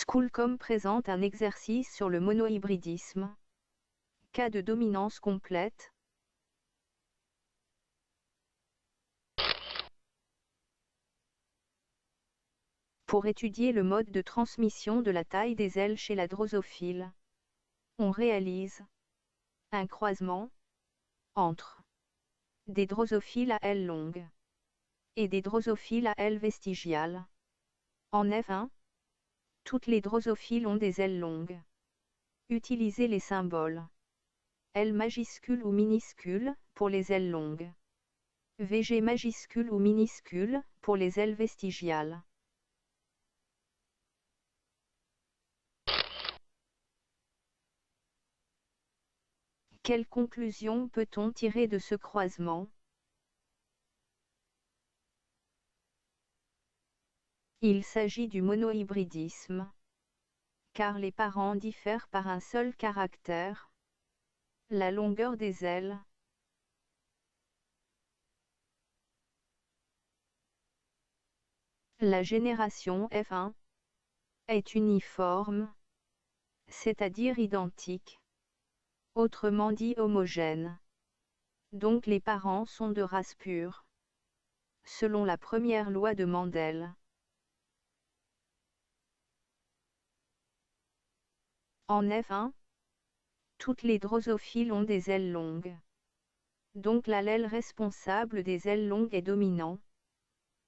Schoolcom présente un exercice sur le monohybridisme. Cas de dominance complète. Pour étudier le mode de transmission de la taille des ailes chez la drosophile, on réalise un croisement entre des drosophiles à ailes longues et des drosophiles à ailes vestigiales. En F1, toutes les drosophiles ont des ailes longues. Utilisez les symboles L majuscule ou minuscule pour les ailes longues. VG majuscule ou minuscule pour les ailes vestigiales. Quelle conclusion peut-on tirer de ce croisement? Il s'agit du monohybridisme, car les parents diffèrent par un seul caractère, la longueur des ailes. La génération F1 est uniforme, c'est-à-dire identique, autrement dit homogène. Donc les parents sont de race pure, selon la première loi de Mendel. En F1, toutes les drosophiles ont des ailes longues. Donc l'allèle responsable des ailes longues est dominant,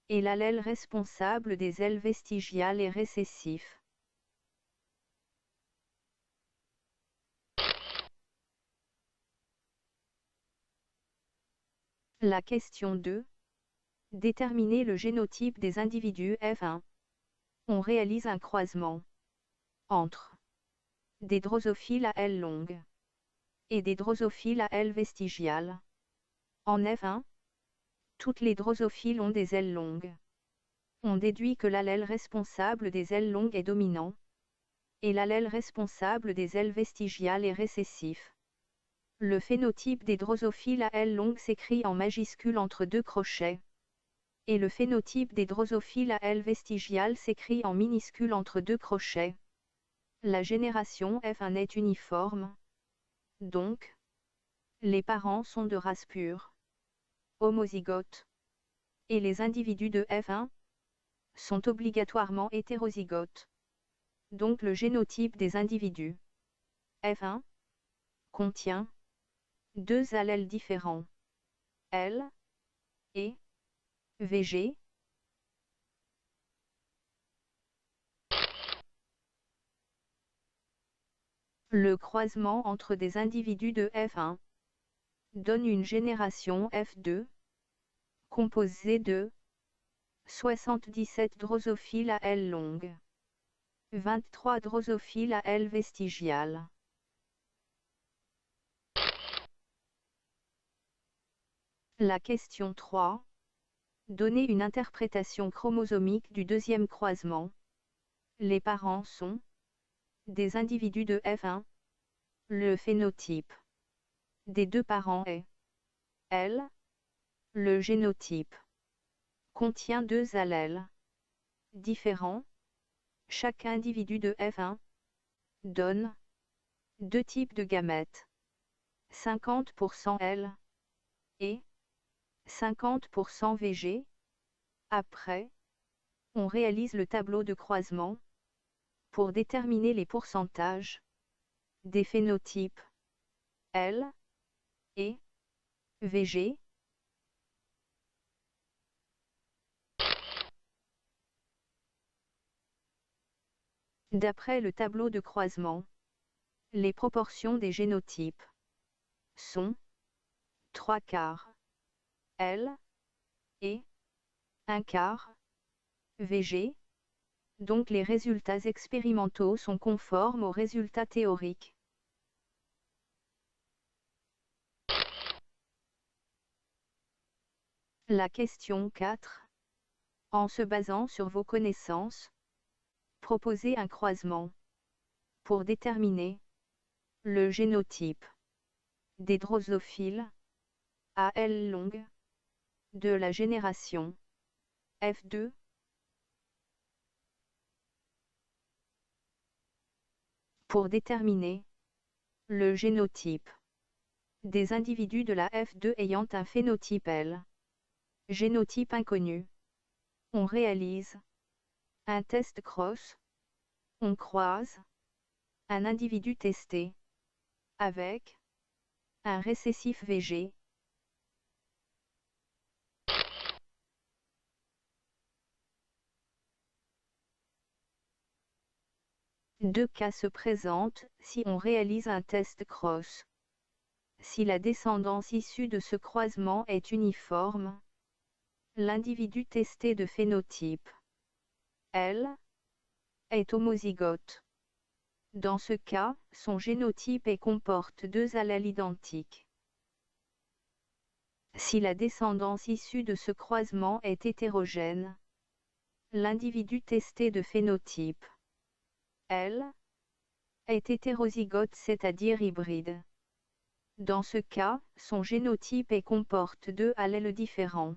et l'allèle responsable des ailes vestigiales est récessif. La question 2. Déterminer le génotype des individus F1. On réalise un croisement entre des drosophiles à ailes longues et des drosophiles à ailes vestigiales. En F1, toutes les drosophiles ont des ailes longues. On déduit que l'allèle responsable des ailes longues est dominant, et l'allèle responsable des ailes vestigiales est récessif. Le phénotype des drosophiles à ailes longues s'écrit en majuscule entre deux crochets, et le phénotype des drosophiles à ailes vestigiales s'écrit en minuscule entre deux crochets. La génération F1 est uniforme. Donc, les parents sont de race pure, homozygotes, et les individus de F1 sont obligatoirement hétérozygotes. Donc le génotype des individus F1 contient deux allèles différents, L et VG. Le croisement entre des individus de F1 donne une génération F2 composée de 77 drosophiles à ailes longues, 23 drosophiles à ailes vestigiales. La question 3. Donner une interprétation chromosomique du deuxième croisement. Les parents sont des individus de F1. Le phénotype des deux parents est L. Le génotype contient deux allèles différents. Chaque individu de F1 donne deux types de gamètes, 50% L et 50% VG. Après, on réalise le tableau de croisement pour déterminer les pourcentages des phénotypes L et VG. D'après le tableau de croisement, les proportions des génotypes sont 3/4 L et 1/4 VG. Donc les résultats expérimentaux sont conformes aux résultats théoriques. La question 4. En se basant sur vos connaissances, proposez un croisement pour déterminer le génotype des drosophiles à ailes longues de la génération F2. Pour déterminer le génotype des individus de la F2 ayant un phénotype L, génotype inconnu, on réalise un test cross, on croise un individu testé avec un récessif VG. Deux cas se présentent si on réalise un test cross. Si la descendance issue de ce croisement est uniforme, l'individu testé de phénotype L est homozygote. Dans ce cas, son génotype et comporte deux allèles identiques. Si la descendance issue de ce croisement est hétérogène, l'individu testé de phénotype L est hétérozygote, c'est-à-dire hybride. Dans ce cas, son génotype et comporte deux allèles différents.